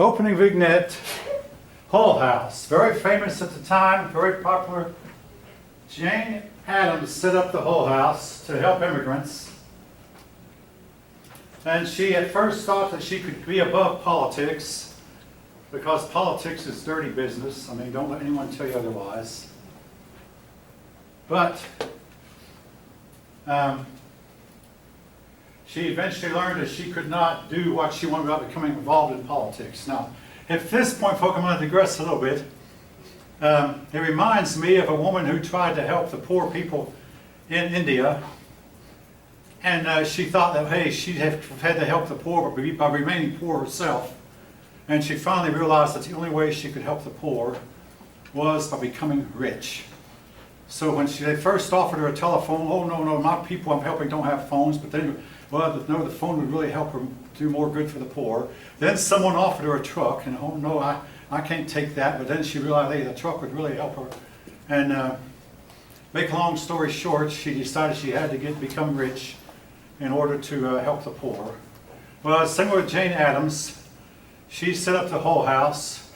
Opening vignette, Hull House. Very famous at the time, very popular. Jane Addams set up the Hull House to help immigrants. And she at first thought that she could be above politics because politics is dirty business. I mean, don't let anyone tell you otherwise. But she eventually learned that she could not do what she wanted without becoming involved in politics. Now, at this point, folks, I'm going to digress a little bit. It reminds me of a woman who tried to help the poor people in India. And she thought that, hey, she'd have had to help the poor by remaining poor herself. And she finally realized that the only way she could help the poor was by becoming rich. So when they first offered her a telephone, oh, no, my people I'm helping don't have phones. But then, well, no, the phone would really help her do more good for the poor. Then someone offered her a truck, and oh, no, I can't take that. But then she realized, hey, the truck would really help her. And make a long story short, she decided she had to become rich in order to help the poor. Well, similar to Jane Addams, she set up the Hull House,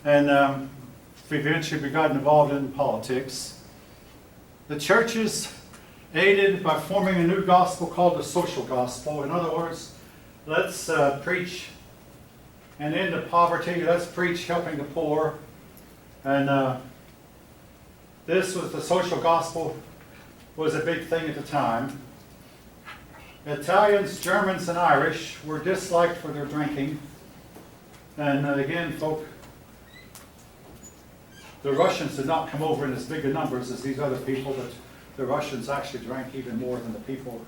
and eventually got involved in politics. The churches aided by forming a new gospel called the social gospel. In other words, let's preach an end to poverty. Let's preach helping the poor. And this was the social gospel was a big thing at the time. Italians, Germans, and Irish were disliked for their drinking. And again, folk, the Russians did not come over in as big a numbers as these other people, but the Russians actually drank even more than the people,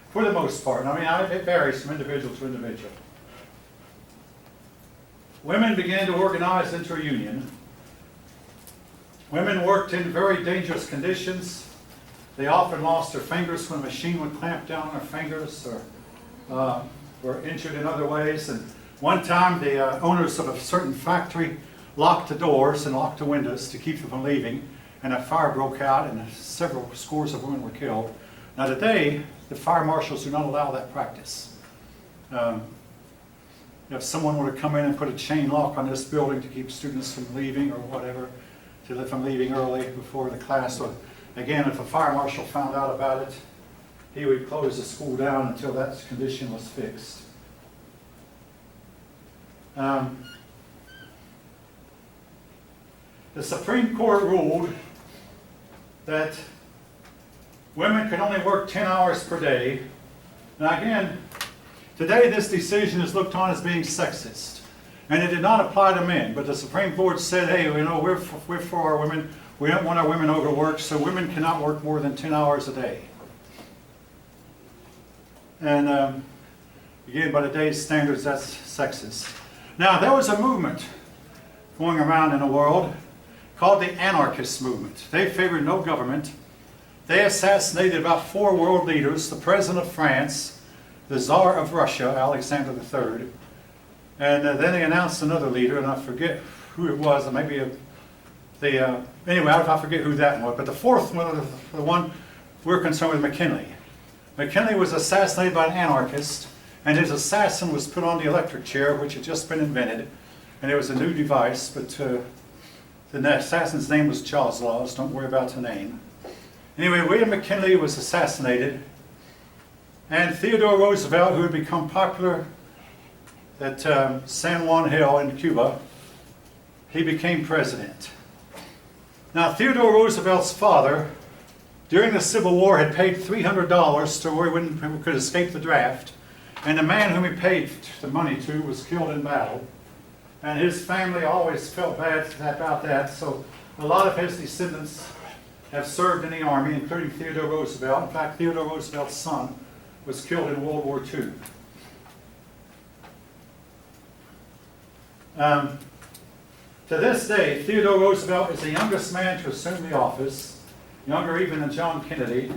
for the most part. I mean, it varies from individual to individual. Women began to organize into a union. Women worked in very dangerous conditions. They often lost their fingers when a machine would clamp down on their fingers, or were injured in other ways. And one time, the owners of a certain factory locked the doors and locked the windows to keep them from leaving, and a fire broke out and several scores of women were killed. Now today, the fire marshals do not allow that practice. If someone were to come in and put a chain lock on this building to keep students from leaving or whatever, from leaving early before the class, or again, if a fire marshal found out about it, he would close the school down until that condition was fixed. The Supreme Court ruled that women could only work 10 hours per day. Now again, today this decision is looked on as being sexist. And it did not apply to men, but the Supreme Court said, hey, you know, we're for our women. We don't want our women overworked, so women cannot work more than 10 hours a day. And again, by today's standards, that's sexist. Now, there was a movement going around in the world called the anarchist movement. They favored no government. They assassinated about 4 world leaders, the President of France, the Tsar of Russia, Alexander III, and then they announced another leader, and I forget who it was, maybe anyway, I forget who that was, but the fourth one, the one we're concerned with, McKinley. McKinley was assassinated by an anarchist, and his assassin was put on the electric chair, which had just been invented, and it was a new device, but the assassin's name was Czolgosz. Don't worry about the name. Anyway, William McKinley was assassinated, and Theodore Roosevelt, who had become popular at San Juan Hill in Cuba, he became president. Now, Theodore Roosevelt's father, during the Civil War, had paid $300 to where he could escape the draft, and the man whom he paid the money to was killed in battle. And his family always felt bad about that, so a lot of his descendants have served in the Army, including Theodore Roosevelt. In fact, Theodore Roosevelt's son was killed in World War II. To this day, Theodore Roosevelt is the youngest man to assume the office, younger even than John Kennedy.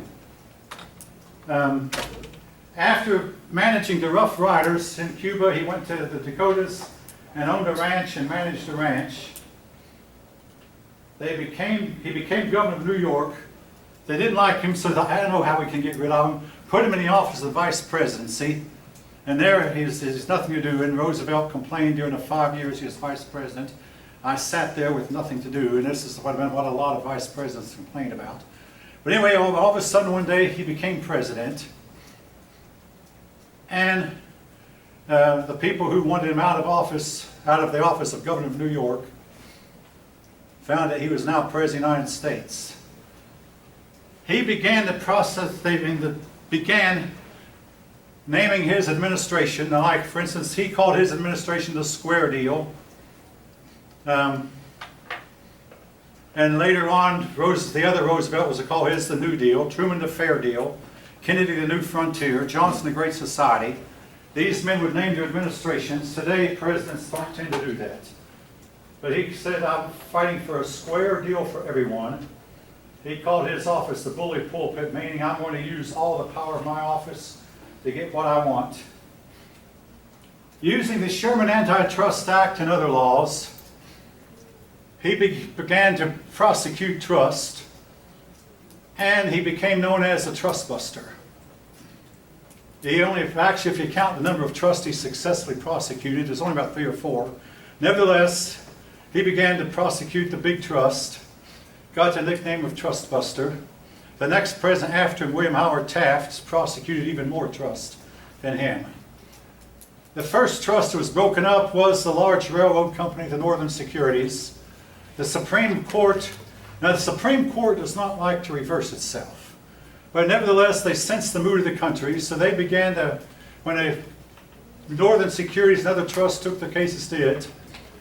After managing the Rough Riders in Cuba, he went to the Dakotas and owned a ranch and managed a ranch. He became governor of New York. They didn't like him, so I don't know how we can get rid of him. Put him in the office of the vice presidency. And there he's nothing to do. And Roosevelt complained during the 5 years he was vice president, I sat there with nothing to do. And this is what a lot of vice presidents complained about. But anyway, all of a sudden one day he became president. And the people who wanted him out of the office of governor of New York, found that he was now president of the United States. He began the process, began naming his administration, like for instance, he called his administration the Square Deal. And later on, the other Roosevelt was to call his the New Deal, Truman the Fair Deal, Kennedy the New Frontier, Johnson the Great Society. These men would name their administrations. Today, presidents don't tend to do that. But he said, I'm fighting for a square deal for everyone. He called his office the bully pulpit, meaning I'm going to use all the power of my office to get what I want. Using the Sherman Antitrust Act and other laws, he began to prosecute trust, and he became known as a trust buster. Actually, if you count the number of trusts he successfully prosecuted, there's only about 3 or 4. Nevertheless, he began to prosecute the big trust, got the nickname of Trust Buster. The next president after him, William Howard Taft, prosecuted even more trust than him. The first trust that was broken up was the large railroad company, the Northern Securities. The Supreme Court, now the Supreme Court does not like to reverse itself, but nevertheless they sensed the mood of the country, so they began to, when the Northern Securities and other trusts took the cases to it,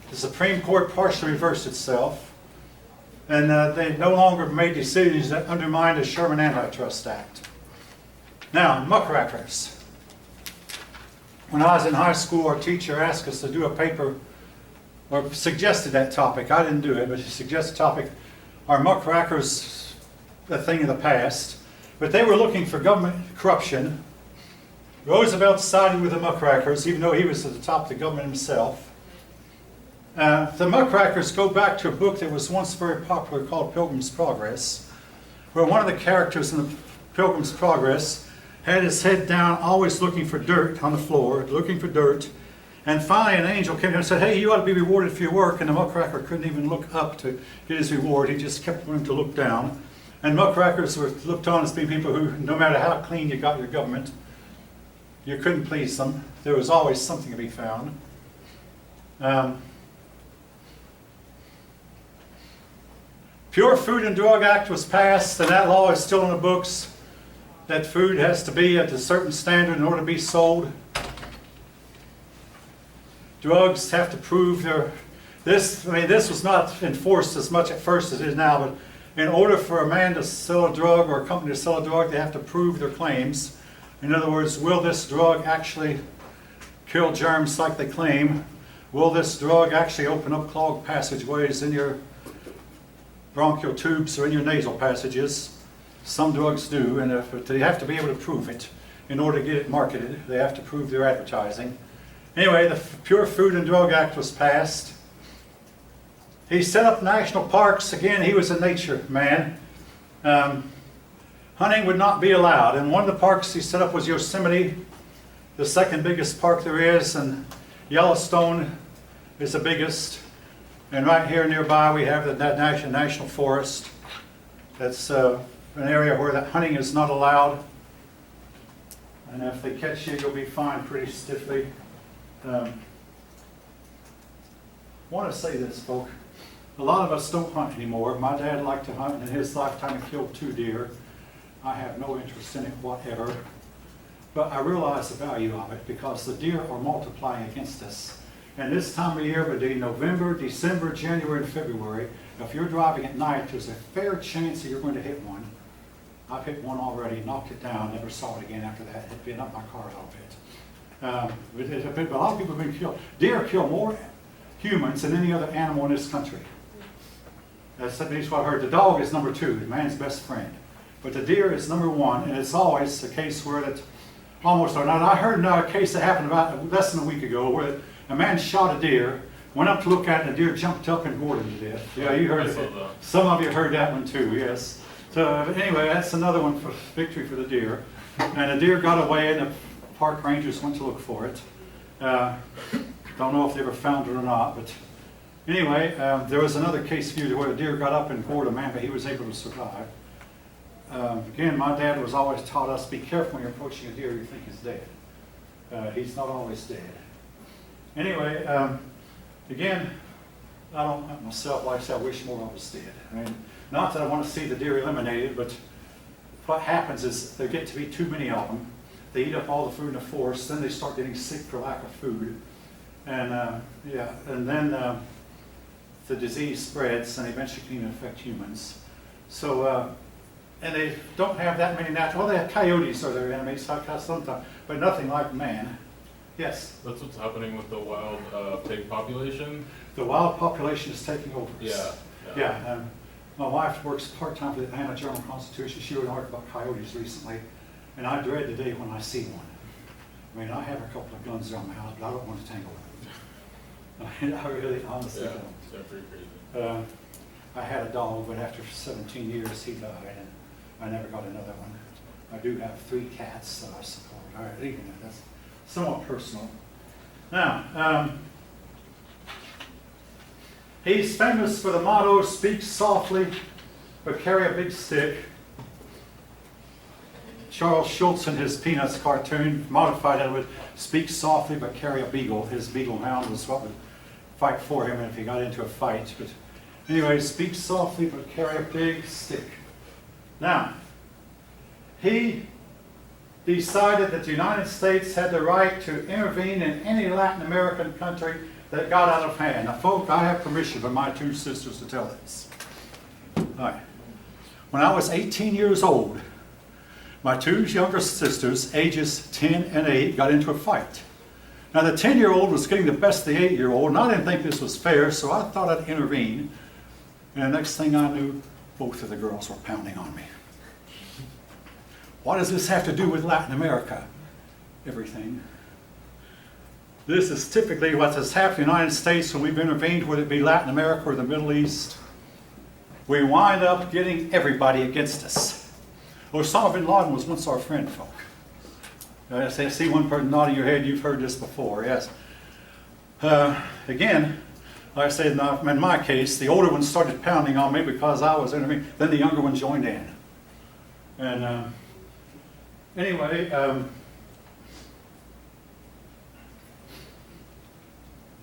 the Supreme Court partially reversed itself, and they no longer made decisions that undermined the Sherman Antitrust Act. Now, muckrakers. When I was in high school, our teacher asked us to do a paper, or suggested that topic. I didn't do it, but she suggested the topic, are muckrakers a thing of the past? But they were looking for government corruption. Roosevelt sided with the muckrakers, even though he was at the top of the government himself. The muckrakers go back to a book that was once very popular called Pilgrim's Progress, where one of the characters in the Pilgrim's Progress had his head down, always looking for dirt on the floor, looking for dirt. And finally an angel came down and said, hey, you ought to be rewarded for your work. And the muckraker couldn't even look up to get his reward. He just kept wanting to look down. And muckrakers were looked on as being people who, no matter how clean you got your government, you couldn't please them. There was always something to be found. Pure Food and Drug Act was passed, and that law is still in the books, that food has to be at a certain standard in order to be sold. Drugs have to prove this was not enforced as much at first as it is now, but in order for a man to sell a drug or a company to sell a drug, they have to prove their claims. In other words, will this drug actually kill germs like they claim? Will this drug actually open up clogged passageways in your bronchial tubes or in your nasal passages? Some drugs do, and they have to be able to prove it in order to get it marketed. They have to prove their advertising. Anyway, the Pure Food and Drug Act was passed. He set up national parks. Again, he was a nature man. Hunting would not be allowed. And one of the parks he set up was Yosemite, the second biggest park there is, and Yellowstone is the biggest. And right here nearby we have the National Forest. That's an area where that hunting is not allowed. And if they catch you, you'll be fined pretty stiffly. I want to say this, folks. A lot of us don't hunt anymore. My dad liked to hunt, and in his lifetime he killed 2 deer. I have no interest in it whatever. But I realize the value of it because the deer are multiplying against us. And this time of year, between November, December, January, and February, if you're driving at night, there's a fair chance that you're going to hit one. I've hit one already, knocked it down, never saw it again after that. It had been up my car a little bit. But a lot of people have been killed. Deer kill more humans than any other animal in this country. That's at least what I heard. The dog is number 2, the man's best friend. But the deer is number 1, and it's always a case where that almost are not. I heard a case that happened about less than a week ago where a man shot a deer, went up to look at it, and the deer jumped up and gored him to death. Yeah, you heard it. Some of you heard that one too, yes. So anyway, that's another one for victory for the deer. And the deer got away, and the park rangers went to look for it. Don't know if they ever found it or not, but anyway, there was another case view where a deer got up and gored a man, but he was able to survive. Again, my dad was always taught us, be careful when you're approaching a deer you think he's dead. He's not always dead. Anyway, again, I don't myself, like I said, I wish more of us did. I mean, not that I want to see the deer eliminated, but what happens is there get to be too many of them. They eat up all the food in the forest, then they start getting sick for lack of food. And and then the disease spreads and eventually can affect humans. So, and they don't have that many natural, well, they have coyotes are their enemies sometimes, but nothing like man. Yes? That's what's happening with the wild pig population? The wild population is taking over. Yeah. Yeah. My wife works part-time for the Atlanta Journal-Constitution. She wrote an article about coyotes recently, and I dread the day when I see one. I mean, I have a couple of guns around my house, but I don't want to tangle with them. I mean, I really, honestly don't. Yeah, pretty crazy. I had a dog, but after 17 years, he died, and I never got another one. I do have 3 cats that I support. All right, even that's somewhat personal. Now, he's famous for the motto, speak softly, but carry a big stick. Charles Schulz in his Peanuts cartoon modified it with speak softly, but carry a beagle. His beagle hound was what would fight for him if he got into a fight. But anyway, speak softly, but carry a big stick. Now, he decided that the United States had the right to intervene in any Latin American country that got out of hand. Now, folks, I have permission from my 2 sisters to tell this. All right. When I was 18 years old, my 2 younger sisters, ages 10 and 8, got into a fight. Now, the 10-year-old was getting the best of the 8-year-old, and I didn't think this was fair, so I thought I'd intervene. And the next thing I knew, both of the girls were pounding on me. What does this have to do with Latin America? Everything. This is typically what has happened in the United States when we've intervened, whether it be Latin America or the Middle East. We wind up getting everybody against us. Osama bin Laden was once our friend, folk. I see one person nodding your head, you've heard this before, yes. Again, like I said, in my case, the older one started pounding on me because I was intervening. Then the younger one joined in. And anyway,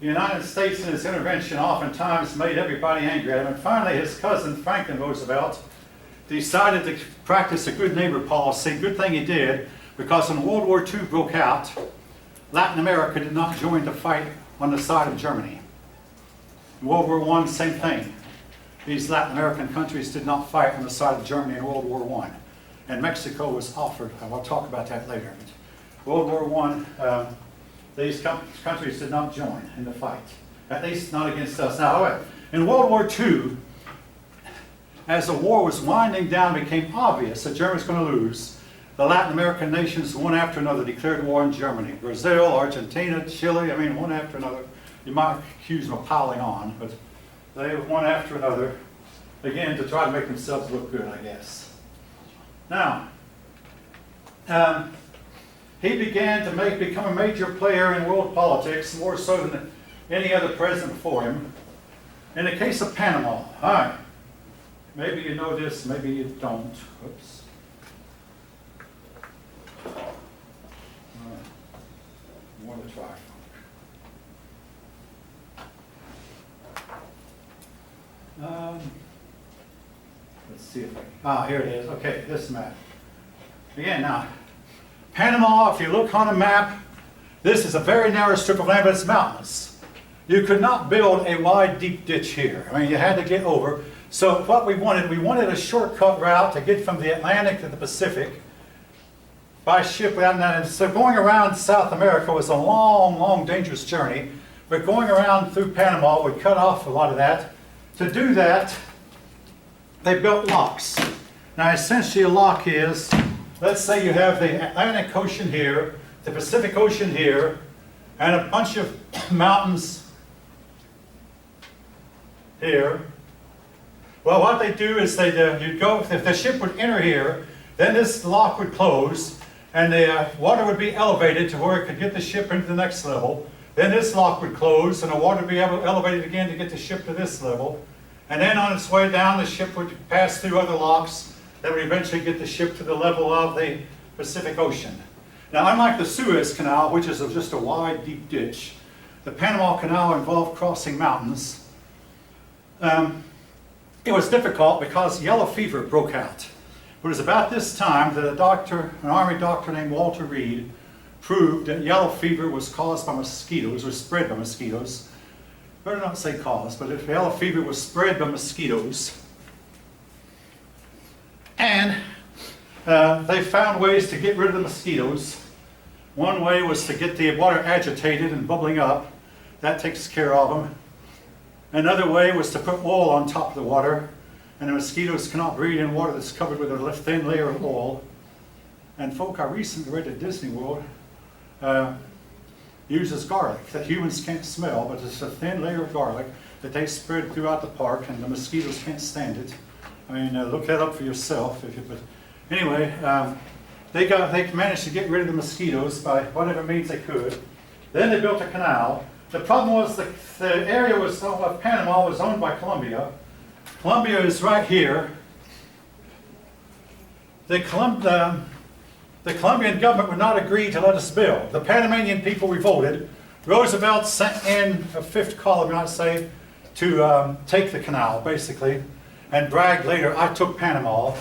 the United States in its intervention oftentimes made everybody angry at him. And finally, his cousin, Franklin Roosevelt, decided to practice a good neighbor policy. Good thing he did, because when World War II broke out, Latin America did not join the fight on the side of Germany. In World War I, same thing. These Latin American countries did not fight on the side of Germany in World War I. And Mexico was offered, and we'll talk about that later. But World War I, these countries did not join in the fight, at least not against us. Now, in World War II, as the war was winding down, it became obvious that Germany was going to lose. The Latin American nations, one after another, declared war on Germany. Brazil, Argentina, Chile, I mean, one after another. You might accuse them of piling on, but they one after another, again, to try to make themselves look good, I guess. Now, he began to become a major player in world politics, more so than any other president before him. In the case of Panama, all right, maybe you know this, maybe you don't. Oops. More to try. Let's see if I here it is. Okay, this map. Again, now, Panama, if you look on a map, this is a very narrow strip of land, but it's mountainous. You could not build a wide, deep ditch here. I mean, you had to get over. So what we wanted a shortcut route to get from the Atlantic to the Pacific by ship. And so going around South America was a long, long, dangerous journey. But going around through Panama would cut off a lot of that. To do that, they built locks. Now, essentially, a lock is, let's say you have the Atlantic Ocean here, the Pacific Ocean here, and a bunch of mountains here. Well, what they do is you'd go, if the ship would enter here, then this lock would close, and the water would be elevated to where it could get the ship into the next level. Then this lock would close, and the water would be elevated again to get the ship to this level. And then on its way down, the ship would pass through other locks that would eventually get the ship to the level of the Pacific Ocean. Now, unlike the Suez Canal, which is just a wide, deep ditch, the Panama Canal involved crossing mountains. It was difficult because yellow fever broke out. It was about this time that an army doctor named Walter Reed, proved that yellow fever was caused by mosquitoes, or spread by mosquitoes. Better not say caused, but if yellow fever was spread by mosquitoes. And they found ways to get rid of the mosquitoes. One way was to get the water agitated and bubbling up. That takes care of them. Another way was to put oil on top of the water, and the mosquitoes cannot breed in water that's covered with a thin layer of oil. And folk, I recently read at Disney World, uses garlic that humans can't smell, but it's a thin layer of garlic that they spread throughout the park, and the mosquitoes can't stand it. I mean, look that up for yourself. But anyway, they managed to get rid of the mosquitoes by whatever means they could. Then they built a canal. The problem was the area of Panama was owned by Colombia. Colombia is right here. The Colombian government would not agree to let us build. The Panamanian people revolted. Roosevelt sent in a fifth column, I'd say, to take the canal, basically, and bragged later, I took Panama.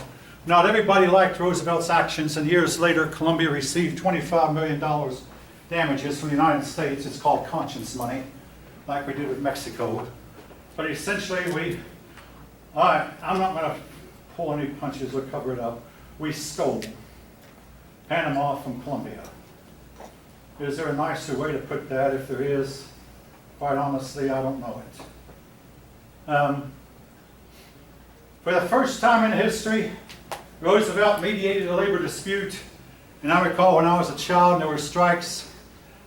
Not everybody liked Roosevelt's actions, and years later, Colombia received $25 million damages from the United States. It's called conscience money, like we did with Mexico. But essentially, I'm not going to pull any punches or cover it up. We stole Panama from Colombia. Is there a nicer way to put that? If there is, quite honestly, I don't know it. For the first time in history, Roosevelt mediated a labor dispute. And I recall when I was a child and there were strikes,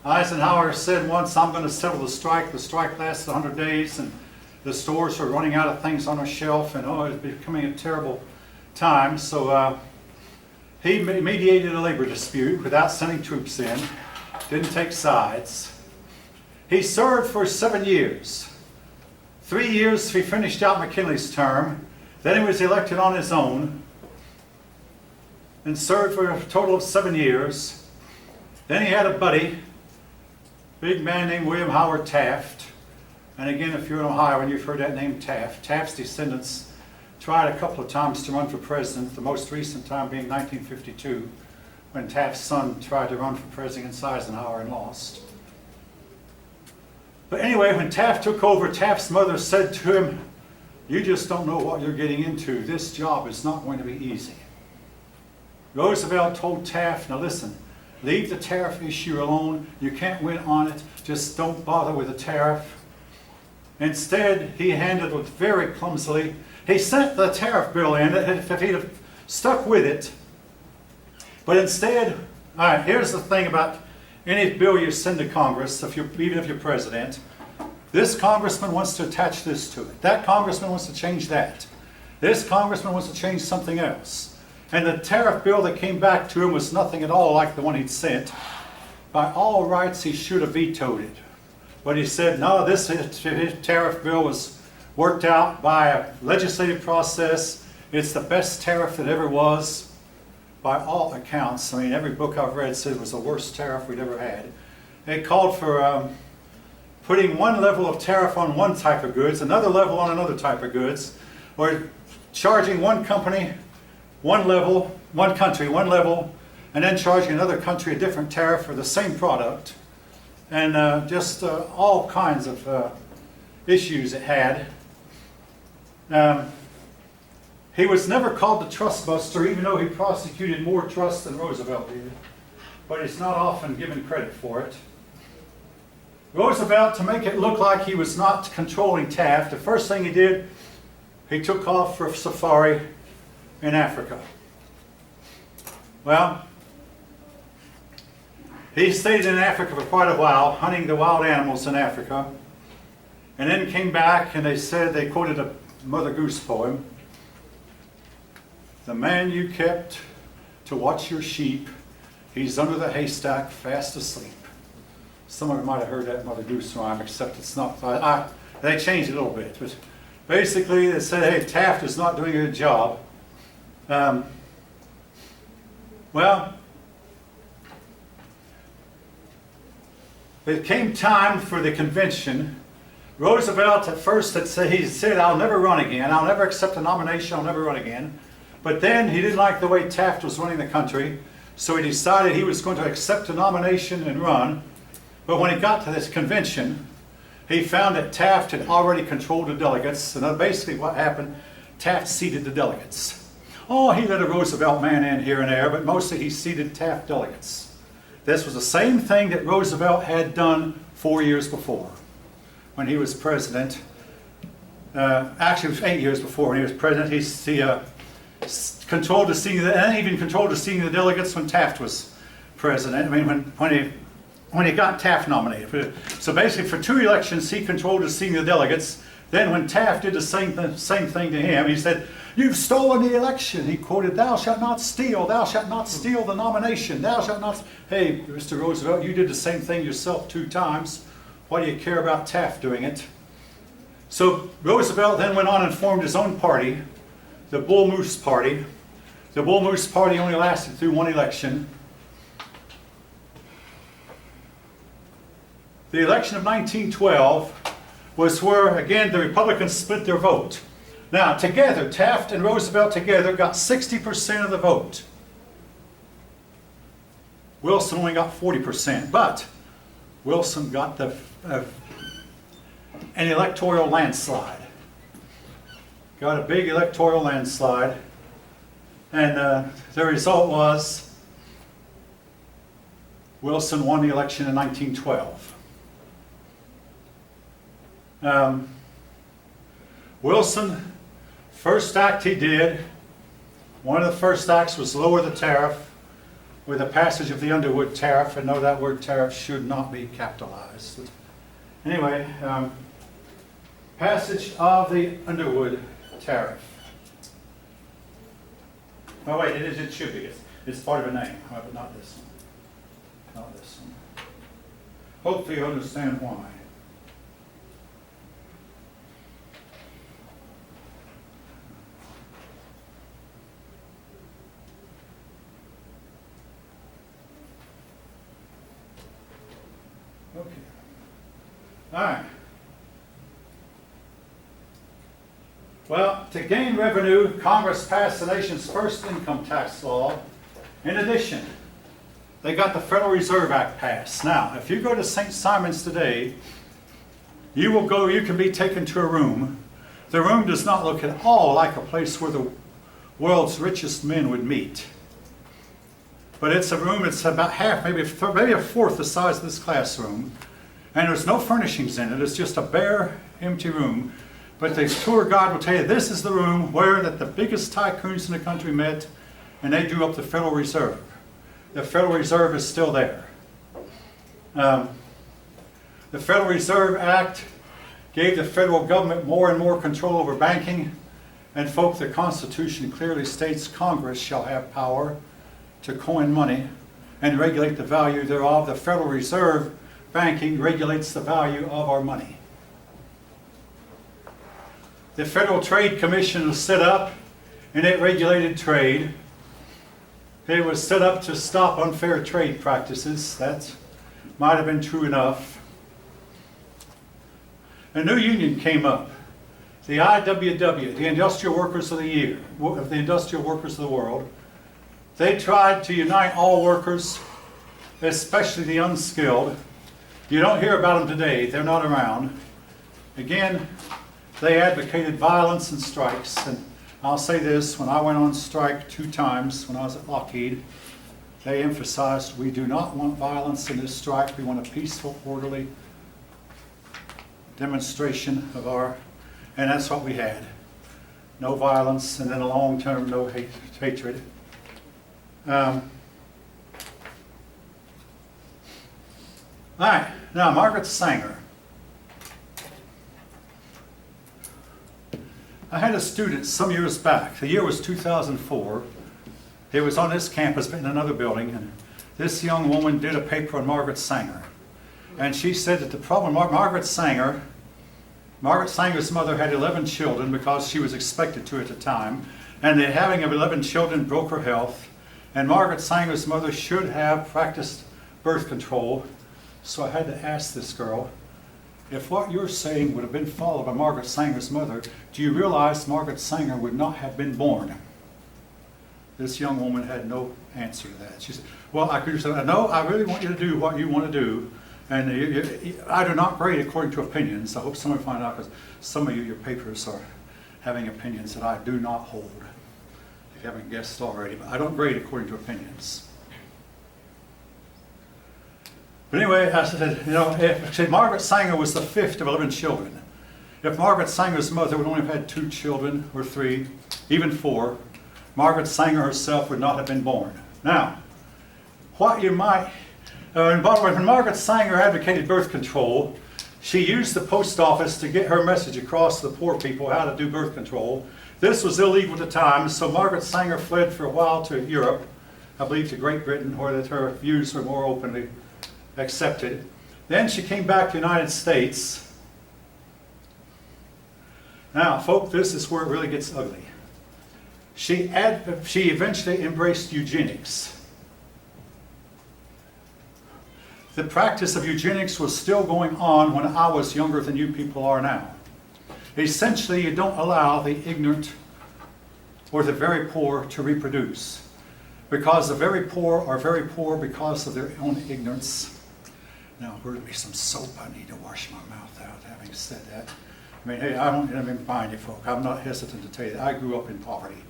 Eisenhower said once, I'm going to settle the strike. The strike lasted 100 days, and the stores were running out of things on the shelf, and it was becoming a terrible time. So he mediated a labor dispute without sending troops in, didn't take sides. He served for 7 years. 3 years he finished out McKinley's term. Then he was elected on his own and served for a total of 7 years. Then he had a buddy, big man named William Howard Taft. And again, if you're in Ohio and you've heard that name Taft, Taft's descendants tried a couple of times to run for president, the most recent time being 1952, when Taft's son tried to run for president against Eisenhower and lost. But anyway, when Taft took over, Taft's mother said to him, you just don't know what you're getting into. This job is not going to be easy. Roosevelt told Taft, now listen, leave the tariff issue alone. You can't win on it. Just don't bother with the tariff. Instead, he handled it very clumsily. He sent the tariff bill in, if he'd have stuck with it. But instead, all right, here's the thing about any bill you send to Congress, even if you're president. This congressman wants to attach this to it. That congressman wants to change that. This congressman wants to change something else. And the tariff bill that came back to him was nothing at all like the one he'd sent. By all rights, he should have vetoed it. But he said, no, this tariff bill was worked out by a legislative process. It's the best tariff that ever was, by all accounts. I mean, every book I've read said it was the worst tariff we'd ever had. It called for putting one level of tariff on one type of goods, another level on another type of goods, or charging one company one level, one country one level, and then charging another country a different tariff for the same product, and just all kinds of issues it had. He was never called the trust buster, even though he prosecuted more trusts than Roosevelt did, but he's not often given credit for it. Roosevelt, to make it look like he was not controlling Taft, the first thing he did, he took off for a safari in Africa. Well, he stayed in Africa for quite a while, hunting the wild animals in Africa, and then came back and they quoted a Mother Goose poem. The man you kept to watch your sheep He's under the haystack, fast asleep. Some of you might have heard that Mother Goose rhyme, except it's not. They changed it a little bit. But basically, they said, hey, Taft is not doing a good job. Well, it came time for the convention. Roosevelt at first he said, I'll never run again. I'll never accept a nomination. I'll never run again. But then he didn't like the way Taft was running the country, so he decided he was going to accept a nomination and run. But when he got to this convention, he found that Taft had already controlled the delegates. And basically what happened, Taft seated the delegates. Oh, he let a Roosevelt man in here and there, but mostly he seated Taft delegates. This was the same thing that Roosevelt had done 4 years before when he was president. Actually, it was 8 years before when he was president. He controlled the seating, and even controlled the seating of the delegates when Taft was president. I mean, when he got Taft nominated. So basically, for 2 elections, he controlled the seating of the delegates. Then when Taft did the same thing to him, he said, "You've stolen the election." He quoted, "Thou shalt not steal. Thou shalt not steal the nomination. Thou shalt not." Hey, Mr. Roosevelt, you did the same thing yourself 2 times. Why do you care about Taft doing it? So Roosevelt then went on and formed his own party, the Bull Moose Party. The Bull Moose Party only lasted through 1 election. The election of 1912 was where, again, the Republicans split their vote. Now, together, Taft and Roosevelt together got 60% of the vote. Wilson only got 40%, but Wilson got an electoral landslide. Got a big electoral landslide, and the result was Wilson won the election in 1912. Wilson, first act he did, one of the first acts was lower the tariff with the passage of the Underwood Tariff, and no, that word tariff should not be capitalized. Anyway, passage of the Underwood Tariff. Oh wait, it should be. It's part of a name, but not this one. Not this one. Hopefully you understand why. Okay. All right. Well, to gain revenue, Congress passed the nation's first income tax law. In addition, they got the Federal Reserve Act passed. Now, if you go to St. Simon's today, you can be taken to a room. The room does not look at all like a place where the world's richest men would meet. But it's a room, it's about half, maybe a fourth the size of this classroom. And there's no furnishings in it, it's just a bare, empty room. But the tour guide will tell you this is the room where the biggest tycoons in the country met, and they drew up the Federal Reserve. The Federal Reserve is still there. The Federal Reserve Act gave the federal government more and more control over banking, and folks, the Constitution clearly states Congress shall have power to coin money and regulate the value thereof. The Federal Reserve banking regulates the value of our money. The Federal Trade Commission was set up, and it regulated trade. It was set up to stop unfair trade practices. That might have been true enough. A new union came up, the IWW, the Industrial Workers of the Industrial Workers of the World. They tried to unite all workers, especially the unskilled. You don't hear about them today. They're not around. Again, they advocated violence and strikes. And I'll say this, when I went on strike 2 times when I was at Lockheed, they emphasized we do not want violence in this strike. We want a peaceful, orderly demonstration of and that's what we had. No violence, and then a long term, no hatred. All right, now Margaret Sanger. I had a student some years back. The year was 2004. It was on this campus, but in another building. And this young woman did a paper on Margaret Sanger. And she said that the problem, Margaret Sanger's mother had 11 children because she was expected to at the time. And the having of 11 children broke her health. And Margaret Sanger's mother should have practiced birth control. So I had to ask this girl, if what you're saying would have been followed by Margaret Sanger's mother, do you realize Margaret Sanger would not have been born? This young woman had no answer to that. She said, well, I could say, no, I really want you to do what you want to do. And I do not grade according to opinions. I hope someone will find out, because some of you, your papers are having opinions that I do not hold. If you haven't guessed already, but I don't grade according to opinions. But anyway, I said, if Margaret Sanger was the fifth of 11 children. If Margaret Sanger's mother would only have had 2 children, or 3, even 4, Margaret Sanger herself would not have been born. Now, what you might, when Margaret Sanger advocated birth control, she used the post office to get her message across to the poor people how to do birth control. This was illegal at the time, so Margaret Sanger fled for a while to Europe, I believe to Great Britain, where her views were more openly accepted. Then she came back to the United States. Now, folks, this is where it really gets ugly. She eventually embraced eugenics. The practice of eugenics was still going on when I was younger than you people are now. Essentially, you don't allow the ignorant or the very poor to reproduce, because the very poor are very poor because of their own ignorance. Now, where would be some soap? I need to wash my mouth out, having said that. I mean, hey, I don't mind you folk. I'm not hesitant to tell you that. I grew up in poverty,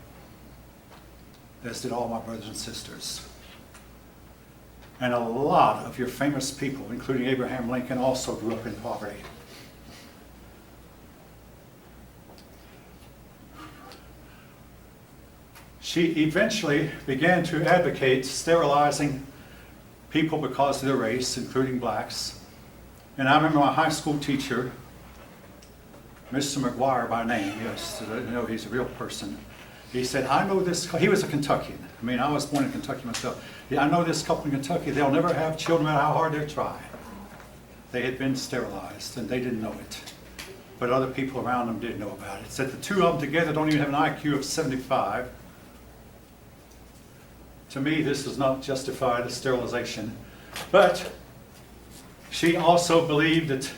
as did all my brothers and sisters. And a lot of your famous people, including Abraham Lincoln, also grew up in poverty. She eventually began to advocate sterilizing people because of their race, including blacks. And I remember my high school teacher, Mr. McGuire by name, yes, I know he's a real person. He said, I know this, he was a Kentuckian. I mean, I was born in Kentucky myself. Yeah, I know this couple in Kentucky, they'll never have children no matter how hard they try. They had been sterilized and they didn't know it. But other people around them did know about it. It said the two of them together don't even have an IQ of 75. To me, this does not justify the sterilization. But she also believed that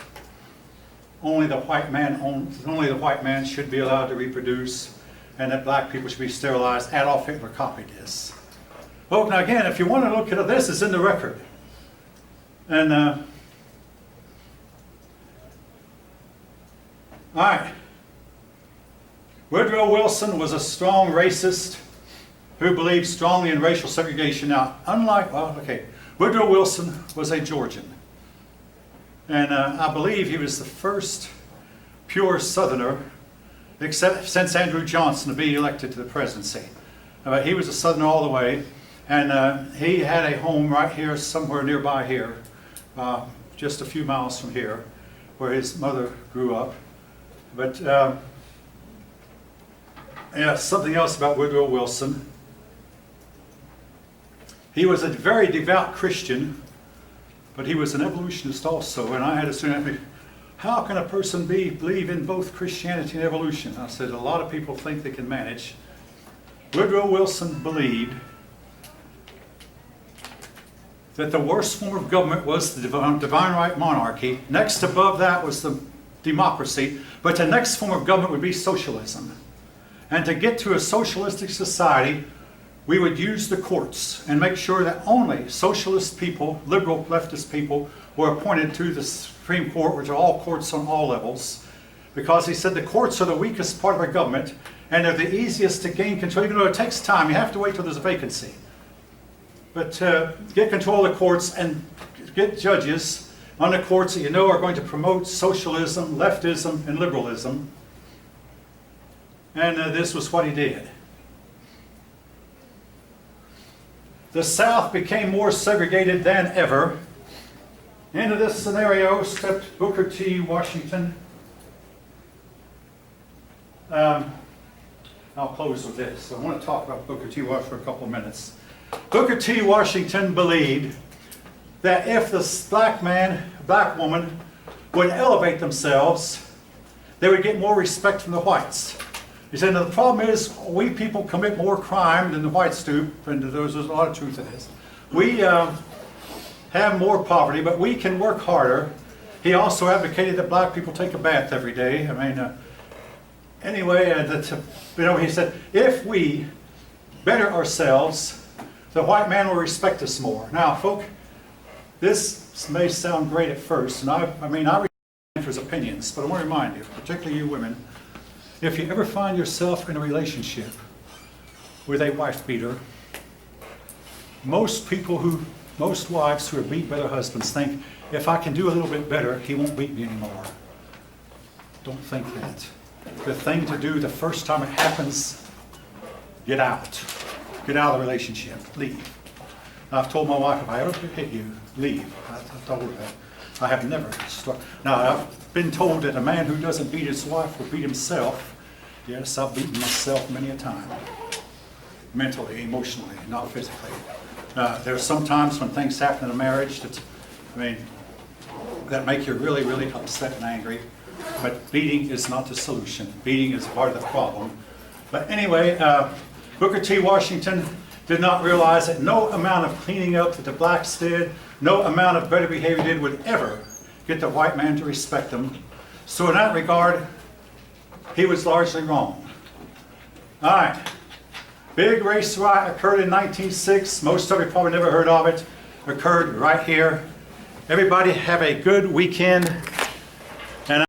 only the white man should be allowed to reproduce, and that black people should be sterilized. Adolf Hitler copied this. Well, now again, if you want to look at it, this is in the record. And, all right. Woodrow Wilson was a strong racist who believed strongly in racial segregation. Now, Woodrow Wilson was a Georgian. And I believe he was the first pure Southerner, except since Andrew Johnson, to be elected to the presidency. But he was a Southerner all the way. And he had a home right here, somewhere nearby here, just a few miles from here, where his mother grew up. But yeah, something else about Woodrow Wilson. He was a very devout Christian, but he was an evolutionist also. And I had a student ask me, how can a person believe in both Christianity and evolution? I said, a lot of people think they can manage. Woodrow Wilson believed that the worst form of government was the divine right monarchy. Next above that was the democracy. But the next form of government would be socialism. And to get to a socialistic society, we would use the courts and make sure that only socialist people, liberal leftist people, were appointed to the Supreme Court, which are all courts on all levels. Because he said the courts are the weakest part of our government, and they're the easiest to gain control. Even though it takes time, you have to wait till there's a vacancy. But get control of the courts and get judges on the courts that you know are going to promote socialism, leftism, and liberalism. And this was what he did. The South became more segregated than ever. Into this scenario stepped Booker T. Washington. I'll close with this. I want to talk about Booker T. Washington for a couple of minutes. Booker T. Washington believed that if this black woman would elevate themselves, they would get more respect from the whites. He said, now the problem is we people commit more crime than the whites do, and there's a lot of truth in this. We have more poverty, but we can work harder. He also advocated that black people take a bath every day. I mean, anyway, he said, if we better ourselves, the white man will respect us more. Now, folk, this may sound great at first, and I respect his opinions, but I want to remind you, particularly you women, if you ever find yourself in a relationship with a wife beater, most wives who are beat by their husbands think, if I can do a little bit better, he won't beat me anymore. Don't think that. The thing to do the first time it happens, get out. Get out of the relationship. Leave. I've told my wife, if I ever hit you, leave. I've told her that. I have never struck. Now, I've been told that a man who doesn't beat his wife will beat himself. Yes, I've beaten myself many a time. Mentally, emotionally, not physically. There's some times when things happen in a marriage that make you really, really upset and angry. But beating is not the solution. Beating is part of the problem. But anyway, Booker T. Washington did not realize that no amount of cleaning up that the blacks did, no amount of better behavior did would ever get the white man to respect them. So in that regard, he was largely wrong. All right. Big race riot occurred in 1906. Most of you probably never heard of it. Occurred right here. Everybody have a good weekend.